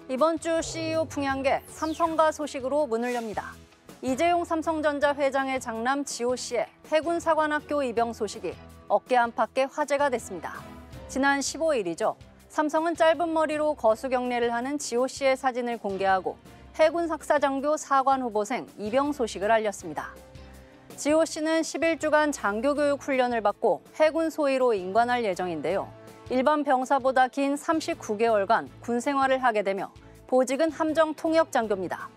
이번 주 CEO 풍향계 삼성가 소식으로 문을 엽니다. 이재용 삼성전자 회장의 장남 지호 씨의 해군 사관학교 입영 소식이 어깨 안팎의 화제가 됐습니다. 지난 15일이죠. 삼성은 짧은 머리로 거수 경례를 하는 지호 씨의 사진을 공개하고 해군 학사장교 사관 후보생 입영 소식을 알렸습니다. 지호 씨는 11주간 장교교육 훈련을 받고 해군 소위로 임관할 예정인데요. 일반 병사보다 긴 39개월간 군 생활을 하게 되며 보직은 함정 통역 장교입니다.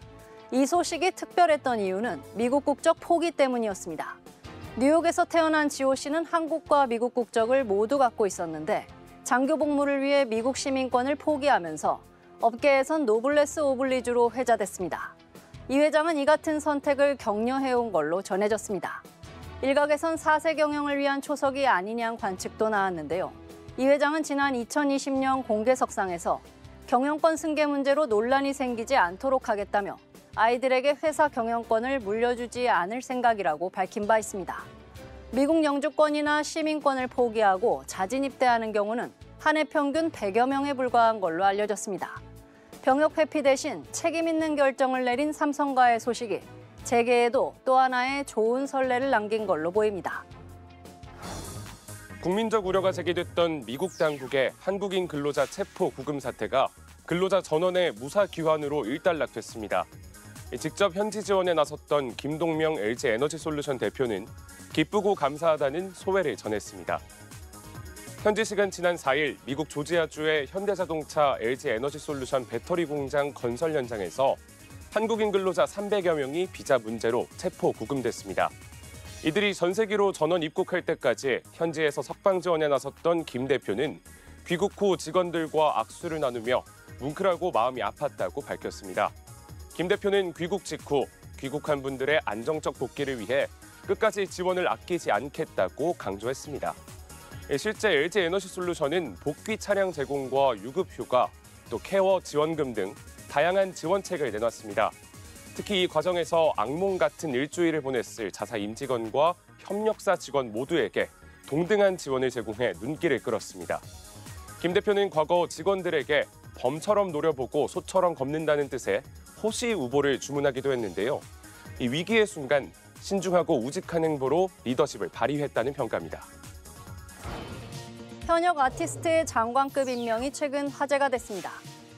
이 소식이 특별했던 이유는 미국 국적 포기 때문이었습니다. 뉴욕에서 태어난 지호 씨는 한국과 미국 국적을 모두 갖고 있었는데 장교 복무를 위해 미국 시민권을 포기하면서 업계에선 노블레스 오블리주로 회자됐습니다. 이 회장은 이 같은 선택을 격려해온 걸로 전해졌습니다. 일각에선 4세 경영을 위한 초석이 아니냐는 관측도 나왔는데요. 이 회장은 지난 2020년 공개석상에서 경영권 승계 문제로 논란이 생기지 않도록 하겠다며 아이들에게 회사 경영권을 물려주지 않을 생각이라고 밝힌 바 있습니다. 미국 영주권이나 시민권을 포기하고 자진 입대하는 경우는 한 해 평균 100여 명에 불과한 걸로 알려졌습니다. 병역 회피 대신 책임 있는 결정을 내린 삼성가의 소식이 재계에도 또 하나의 좋은 선례를 남긴 걸로 보입니다. 국민적 우려가 제기됐던 미국 당국의 한국인 근로자 체포 구금 사태가 근로자 전원의 무사 귀환으로 일단락됐습니다. 직접 현지 지원에 나섰던 김동명 LG에너지솔루션 대표는 기쁘고 감사하다는 소회를 전했습니다. 현지 시간 지난 4일 미국 조지아주의 현대자동차 LG에너지솔루션 배터리 공장 건설 현장에서 한국인 근로자 300여 명이 비자 문제로 체포 구금됐습니다. 이들이 전세기로 전원 입국할 때까지 현지에서 석방 지원에 나섰던 김 대표는 귀국 후 직원들과 악수를 나누며 뭉클하고 마음이 아팠다고 밝혔습니다. 김 대표는 귀국 직후 귀국한 분들의 안정적 복귀를 위해 끝까지 지원을 아끼지 않겠다고 강조했습니다. 실제 LG에너지솔루션은 복귀 차량 제공과 유급휴가, 또 케어 지원금 등 다양한 지원책을 내놨습니다. 특히 이 과정에서 악몽 같은 일주일을 보냈을 자사 임직원과 협력사 직원 모두에게 동등한 지원을 제공해 눈길을 끌었습니다. 김 대표는 과거 직원들에게 범처럼 노려보고 소처럼 걷는다는 뜻의 호시우보를 주문하기도 했는데요. 이 위기의 순간 신중하고 우직한 행보로 리더십을 발휘했다는 평가입니다. 현역 아티스트의 장관급 임명이 최근 화제가 됐습니다.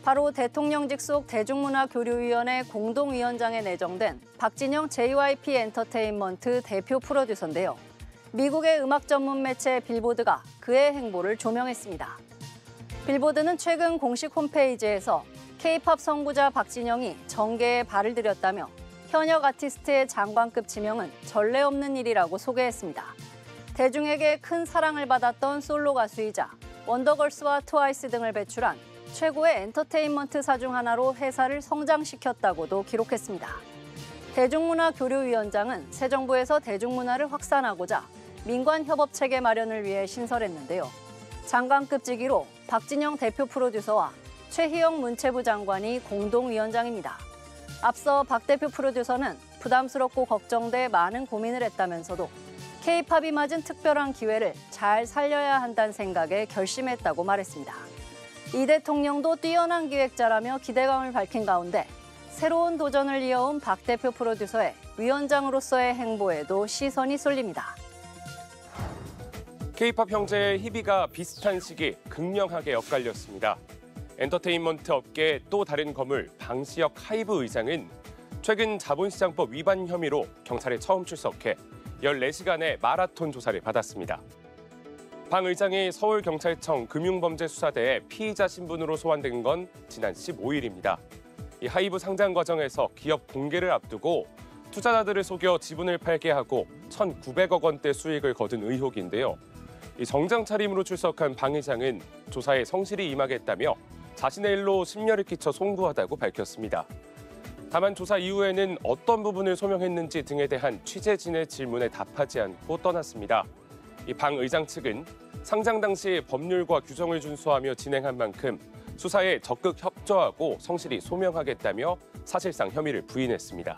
바로 대통령직 속 대중문화교류위원회 공동위원장에 내정된 박진영 JYP 엔터테인먼트 대표 프로듀서인데요. 미국의 음악 전문 매체 빌보드가 그의 행보를 조명했습니다. 빌보드는 최근 공식 홈페이지에서 K-팝 선구자 박진영이 정계에 발을 들였다며 현역 아티스트의 장관급 지명은 전례 없는 일이라고 소개했습니다. 대중에게 큰 사랑을 받았던 솔로 가수이자 원더걸스와 트와이스 등을 배출한 최고의 엔터테인먼트사 중 하나로 회사를 성장시켰다고도 기록했습니다. 대중문화교류위원장은 새 정부에서 대중문화를 확산하고자 민관협업체계 마련을 위해 신설했는데요. 장관급 직위로 박진영 대표 프로듀서와 최희영 문체부 장관이 공동위원장입니다. 앞서 박 대표 프로듀서는 부담스럽고 걱정돼 많은 고민을 했다면서도 K-팝이 맞은 특별한 기회를 잘 살려야 한다는 생각에 결심했다고 말했습니다. 이 대통령도 뛰어난 기획자라며 기대감을 밝힌 가운데 새로운 도전을 이어온 박 대표 프로듀서의 위원장으로서의 행보에도 시선이 쏠립니다. K-팝 형제의 희비가 비슷한 시기 극명하게 엇갈렸습니다. 엔터테인먼트 업계의 또 다른 거물 방시혁 하이브 의장은 최근 자본시장법 위반 혐의로 경찰에 처음 출석해 14시간의 마라톤 조사를 받았습니다. 방 의장이 서울경찰청 금융범죄수사대에 피의자 신분으로 소환된 건 지난 15일입니다. 이 하이브 상장 과정에서 기업 공개를 앞두고 투자자들을 속여 지분을 팔게 하고 1,900억 원대 수익을 거둔 의혹인데요. 이 정장 차림으로 출석한 방 의장은 조사에 성실히 임하겠다며 자신의 일로 심려를 끼쳐 송구하다고 밝혔습니다. 다만 조사 이후에는 어떤 부분을 소명했는지 등에 대한 취재진의 질문에 답하지 않고 떠났습니다. 이 방 의장 측은 상장 당시 법률과 규정을 준수하며 진행한 만큼 수사에 적극 협조하고 성실히 소명하겠다며 사실상 혐의를 부인했습니다.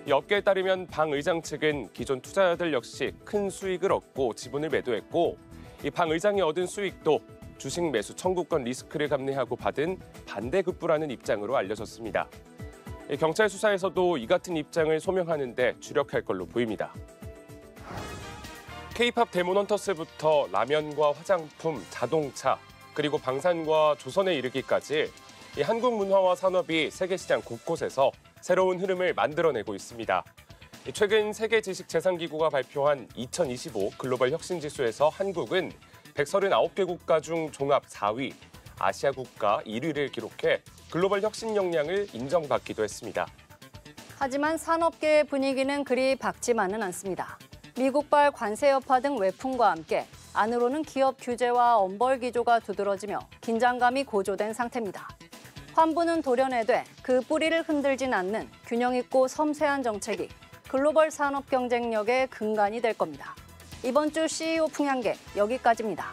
이 업계에 따르면 방 의장 측은 기존 투자자들 역시 큰 수익을 얻고 지분을 매도했고 이 방 의장이 얻은 수익도 주식 매수 청구권 리스크를 감내하고 받은 반대급부라는 입장으로 알려졌습니다. 경찰 수사에서도 이 같은 입장을 소명하는 데 주력할 걸로 보입니다. K-팝 데모넌터스부터 라면과 화장품, 자동차, 그리고 방산과 조선에 이르기까지 이 한국 문화와 산업이 세계 시장 곳곳에서 새로운 흐름을 만들어내고 있습니다. 최근 세계지식재산기구가 발표한 2025 글로벌 혁신지수에서 한국은 139개 국가 중 종합 4위, 아시아 국가 1위를 기록해 글로벌 혁신 역량을 인정받기도 했습니다. 하지만 산업계의 분위기는 그리 밝지만은 않습니다. 미국발 관세 여파 등 외풍과 함께 안으로는 기업 규제와 엄벌 기조가 두드러지며 긴장감이 고조된 상태입니다. 환부는 도려내되 그 뿌리를 흔들진 않는 균형 있고 섬세한 정책이 글로벌 산업 경쟁력의 근간이 될 겁니다. 이번 주 CEO 풍향계 여기까지입니다.